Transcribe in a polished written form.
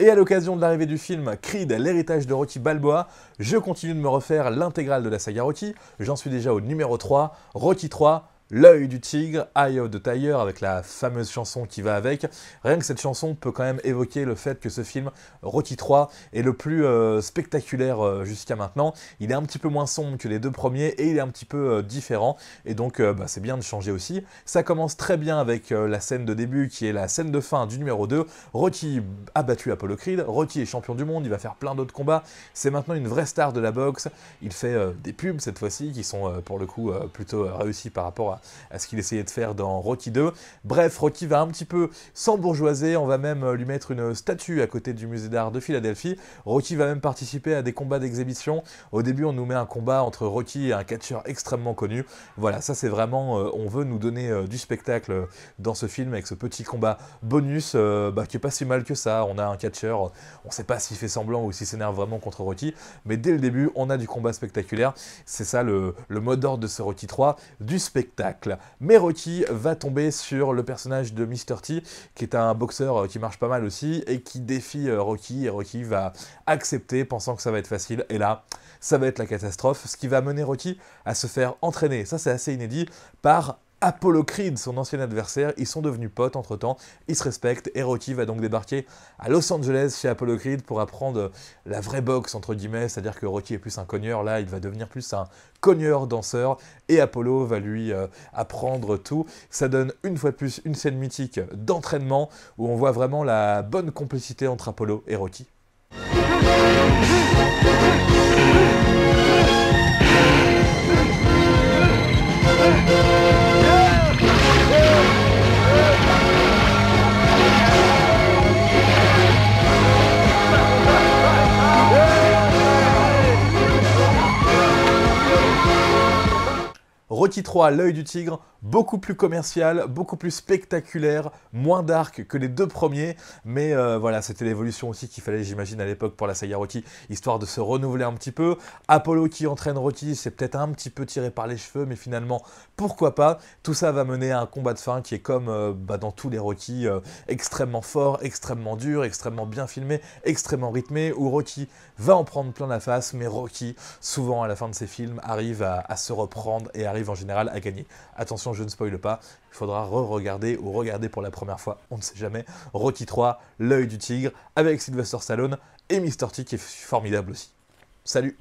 Et à l'occasion de l'arrivée du film Creed, l'héritage de Rocky Balboa, je continue de me refaire l'intégrale de la saga Rocky. J'en suis déjà au numéro 3, Rocky 3, L'œil du tigre, Eye of the Tiger, avec la fameuse chanson qui va avec. Rien que cette chanson peut quand même évoquer le fait que ce film, Rocky 3, est le plus spectaculaire jusqu'à maintenant. Il est un petit peu moins sombre que les deux premiers et il est un petit peu différent. Et donc c'est bien de changer aussi. Ça commence très bien avec la scène de début qui est la scène de fin du numéro 2. Rocky a battu Apollo Creed, Rocky est champion du monde, il va faire plein d'autres combats. C'est maintenant une vraie star de la boxe. Il fait des pubs cette fois-ci qui sont pour le coup plutôt réussis par rapport à ce qu'il essayait de faire dans Rocky 2. Bref, Rocky va un petit peu s'embourgeoiser, on va même lui mettre une statue à côté du musée d'art de Philadelphie. Rocky va même participer à des combats d'exhibition. Au début, on nous met un combat entre Rocky et un catcheur extrêmement connu. Voilà, ça c'est vraiment, on veut nous donner du spectacle dans ce film avec ce petit combat bonus qui est pas si mal que ça. On a un catcheur, on sait pas s'il fait semblant ou s'il s'énerve vraiment contre Rocky, mais dès le début, on a du combat spectaculaire. C'est ça le mot d'ordre de ce Rocky 3, du spectacle. Mais Rocky va tomber sur le personnage de Mr. T, qui est un boxeur qui marche pas mal aussi, et qui défie Rocky, et Rocky va accepter, pensant que ça va être facile, et là, ça va être la catastrophe, ce qui va mener Rocky à se faire entraîner, ça c'est assez inédit, par Apollo Creed, son ancien adversaire. Ils sont devenus potes entre-temps, ils se respectent, et Rocky va donc débarquer à Los Angeles chez Apollo Creed pour apprendre la vraie boxe, entre guillemets, c'est-à-dire que Rocky est plus un cogneur, là il va devenir plus un cogneur-danseur, et Apollo va lui apprendre tout. Ça donne une fois de plus une scène mythique d'entraînement, où on voit vraiment la bonne complicité entre Apollo et Rocky. Rocky 3, l'œil du tigre, beaucoup plus commercial, beaucoup plus spectaculaire, moins dark que les deux premiers, mais voilà, c'était l'évolution aussi qu'il fallait, j'imagine, à l'époque pour la saga Rocky, histoire de se renouveler un petit peu. Apollo qui entraîne Rocky, c'est peut-être un petit peu tiré par les cheveux, mais finalement, pourquoi pas. Tout ça va mener à un combat de fin qui est comme dans tous les Rocky, extrêmement fort, extrêmement dur, extrêmement bien filmé, extrêmement rythmé, où Rocky va en prendre plein la face, mais Rocky, souvent à la fin de ses films, arrive à se reprendre et arrive en général à gagner. Attention, je ne spoile pas, il faudra re-regarder ou regarder pour la première fois, on ne sait jamais, Rocky 3, l'œil du tigre, avec Sylvester Stallone et Mr. T qui est formidable aussi. Salut!